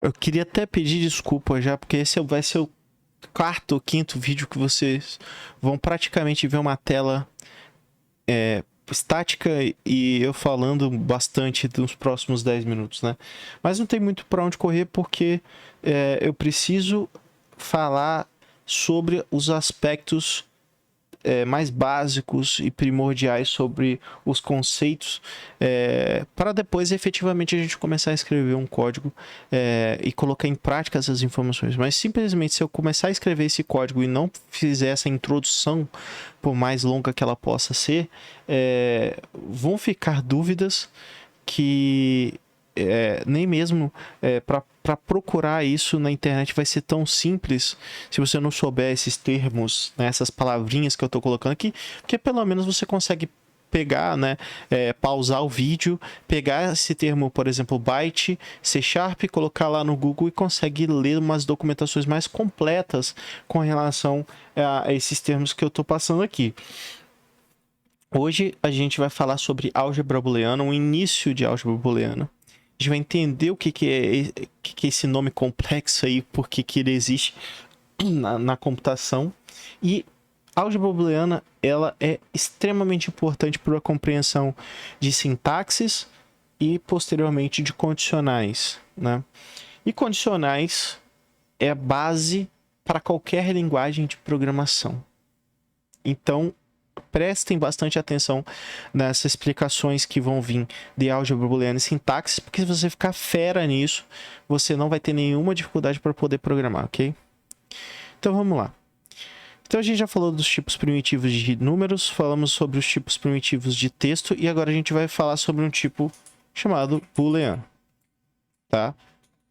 Eu queria até pedir desculpa já, porque esse vai ser o quarto ou quinto vídeo que vocês vão praticamente ver uma tela estática e eu falando bastante nos próximos 10 minutos, né? Mas não tem muito para onde correr porque eu preciso falar sobre os aspectos mais básicos e primordiais sobre os conceitos para depois efetivamente a gente começar a escrever um código e colocar em prática essas informações. Mas simplesmente se eu começar a escrever esse código e não fizer essa introdução, por mais longa que ela possa ser, vão ficar dúvidas que nem mesmo para procurar isso na internet vai ser tão simples se você não souber esses termos, né, essas palavrinhas que eu estou colocando aqui, porque pelo menos você consegue pegar, né, pausar o vídeo, pegar esse termo, por exemplo, byte, C Sharp, colocar lá no Google e consegue ler umas documentações mais completas com relação a esses termos que eu estou passando aqui. Hoje a gente vai falar sobre álgebra booleana, o início de álgebra booleana. A gente vai entender o que é esse nome complexo aí, por que ele existe na computação. E a álgebra booleana ela é extremamente importante para a compreensão de sintaxes e posteriormente de condicionais, né? E condicionais é a base para qualquer linguagem de programação. Então, prestem bastante atenção nessas explicações que vão vir de álgebra booleana e sintaxe, porque se você ficar fera nisso, você não vai ter nenhuma dificuldade para poder programar, ok? Então vamos lá. Então a gente já falou dos tipos primitivos de números, falamos sobre os tipos primitivos de texto e agora a gente vai falar sobre um tipo chamado booleano, tá?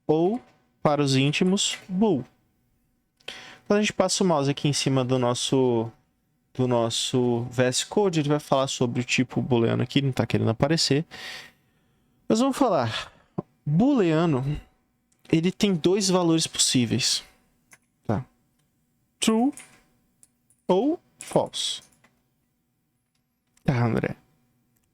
Ou, para os íntimos, bool. Quando a gente passa o mouse aqui em cima do nosso VS Code, ele vai falar sobre o tipo booleano aqui, não está querendo aparecer. Mas vamos falar. Booleano, ele tem dois valores possíveis, tá? True ou false. Tá, André.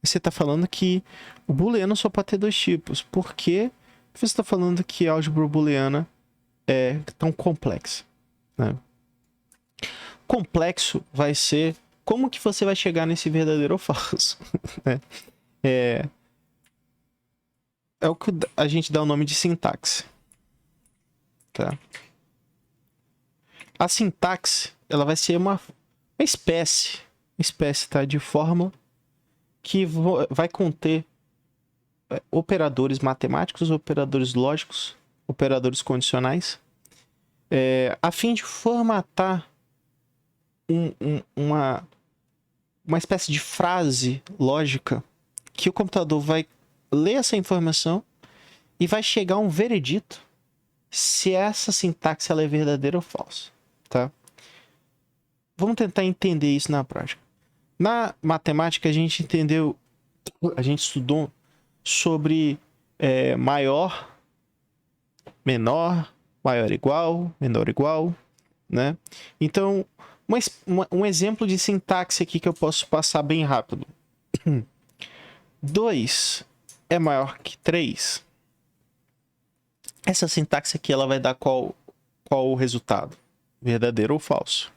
Você está falando que o booleano só pode ter dois tipos. Por que você está falando que a álgebra booleana é tão complexa, né? Complexo vai ser como que você vai chegar nesse verdadeiro ou falso, né? É o que a gente dá o nome de sintaxe, tá? A sintaxe, ela vai ser uma espécie, tá, de fórmula que vai conter operadores matemáticos, operadores lógicos, operadores condicionais, a fim de formatar uma espécie de frase lógica que o computador vai ler essa informação e vai chegar a um veredito se essa sintaxe ela é verdadeira ou falsa, tá? Vamos tentar entender isso na prática. Na matemática, a gente estudou sobre maior, menor, maior igual, menor igual, né? Então, um exemplo de sintaxe aqui que eu posso passar bem rápido. 2 é maior que 3. Essa sintaxe aqui ela vai dar qual o resultado? Verdadeiro ou falso?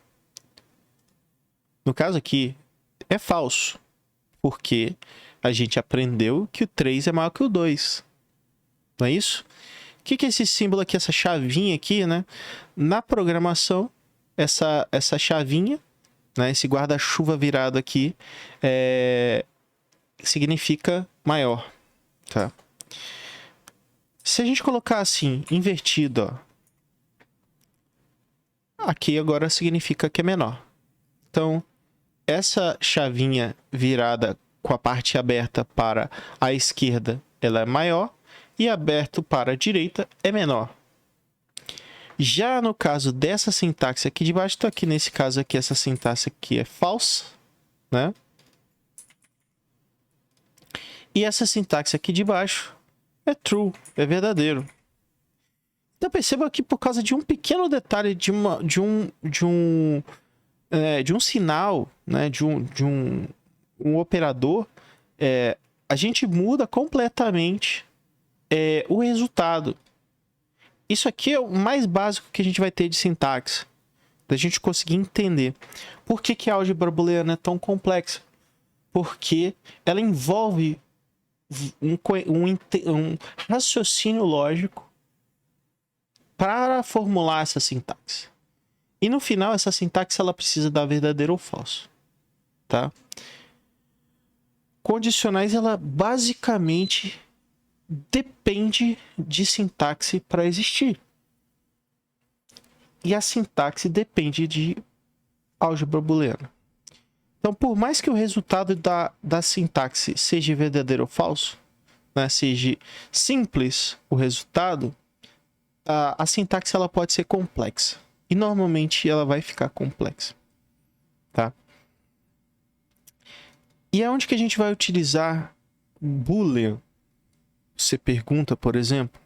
No caso aqui, é falso, porque a gente aprendeu que o 3 é maior que o 2. Não é isso? O que é esse símbolo aqui, essa chavinha aqui, né? Na programação, essa chavinha, né? Esse guarda-chuva virado aqui, significa maior, tá? Se a gente colocar assim, invertido, ó, aqui agora significa que é menor. Então, essa chavinha virada com a parte aberta para a esquerda, ela é maior, e aberto para a direita é menor. Já no caso dessa sintaxe aqui de baixo, então aqui nesse caso aqui, essa sintaxe aqui é falsa, né? E essa sintaxe aqui de baixo é true, é verdadeiro. Então perceba que por causa de um pequeno detalhe de um sinal, né, de um operador, a gente muda completamente o resultado. isso aqui é o mais básico que a gente vai ter de sintaxe, da gente conseguir entender por que a álgebra booleana é tão complexa. Porque ela envolve um raciocínio lógico para formular essa sintaxe. E no final, essa sintaxe ela precisa dar verdadeiro ou falso. Tá? Condicionais, ela basicamente depende de sintaxe para existir. E a sintaxe depende de álgebra booleana. Então, por mais que o resultado da sintaxe seja verdadeiro ou falso, né, seja simples o resultado, a sintaxe ela pode ser complexa. E normalmente ela vai ficar complexa. Tá? E é onde que a gente vai utilizar Boolean? Você pergunta, por exemplo,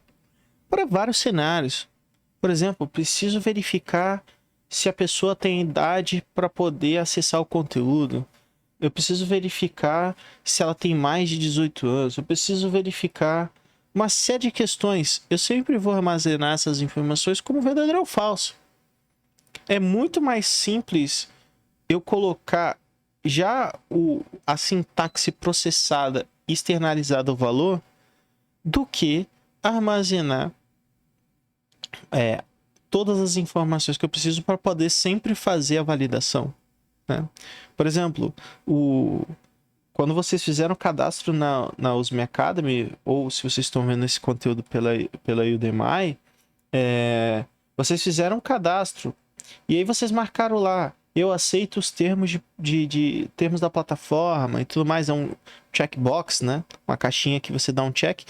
para vários cenários. Por exemplo, preciso verificar se a pessoa tem idade para poder acessar o conteúdo. Eu preciso verificar se ela tem mais de 18 anos. Eu preciso verificar uma série de questões. Eu sempre vou armazenar essas informações como verdadeiro ou falso. É muito mais simples eu colocar já a sintaxe processada e externalizada o valor do que armazenar todas as informações que eu preciso para poder sempre fazer a validação. Né? Por exemplo, quando vocês fizeram o cadastro na Usme Academy, ou se vocês estão vendo esse conteúdo pela Udemy, vocês fizeram o cadastro e aí vocês marcaram lá: eu aceito os termos de termos da plataforma e tudo mais. É um checkbox, né? Uma caixinha que você dá um check.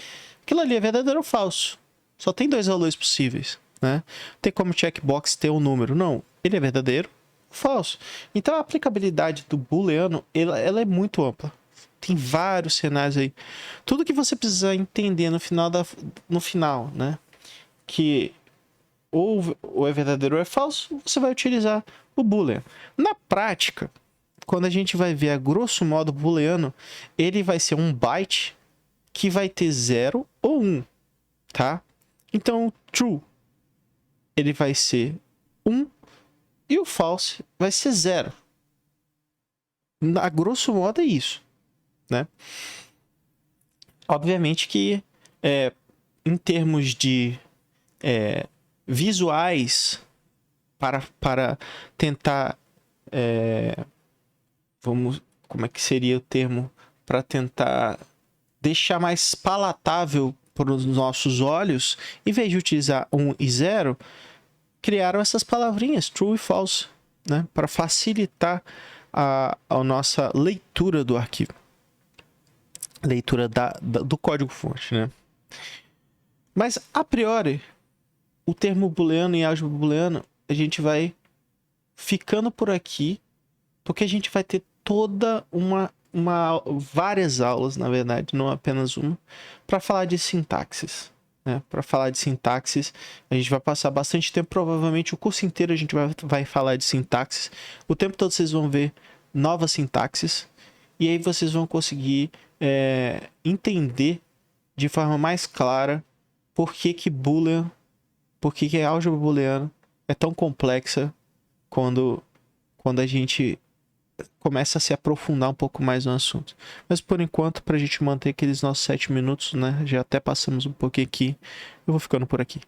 Aquilo ali é verdadeiro ou falso? Só tem 2 valores possíveis, né? Não tem como checkbox ter um número. Não, ele é verdadeiro ou falso. Então a aplicabilidade do booleano, ela é muito ampla. Tem vários cenários aí. Tudo que você precisa entender no final, né? Que ou é verdadeiro ou é falso, você vai utilizar o boolean. Na prática, quando a gente vai ver a grosso modo o booleano, ele vai ser um byte que vai ter 0 ou 1, tá? Então, o true, ele vai ser 1 e o false vai ser 0. A grosso modo é isso, né? Obviamente que em termos de visuais, para tentar como é que seria o termo? Para tentar deixar mais palatável para os nossos olhos, em vez de utilizar 1 e 0, criaram essas palavrinhas, true e false, né? Para facilitar a nossa leitura do arquivo. Leitura do código-fonte, né? Mas, a priori, o termo booleano e álgebra booleana, a gente vai ficando por aqui, porque a gente vai ter toda várias aulas, na verdade, não apenas uma, para falar de sintaxes. Né? Para falar de sintaxes, a gente vai passar bastante tempo, provavelmente o curso inteiro a gente vai falar de sintaxes. O tempo todo vocês vão ver novas sintaxes, e aí vocês vão conseguir entender de forma mais clara por que Boolean, por que a álgebra booleana é tão complexa quando a gente começa a se aprofundar um pouco mais no assunto. Mas por enquanto, para a gente manter aqueles nossos 7 minutos, né? Já até passamos um pouquinho aqui. Eu vou ficando por aqui.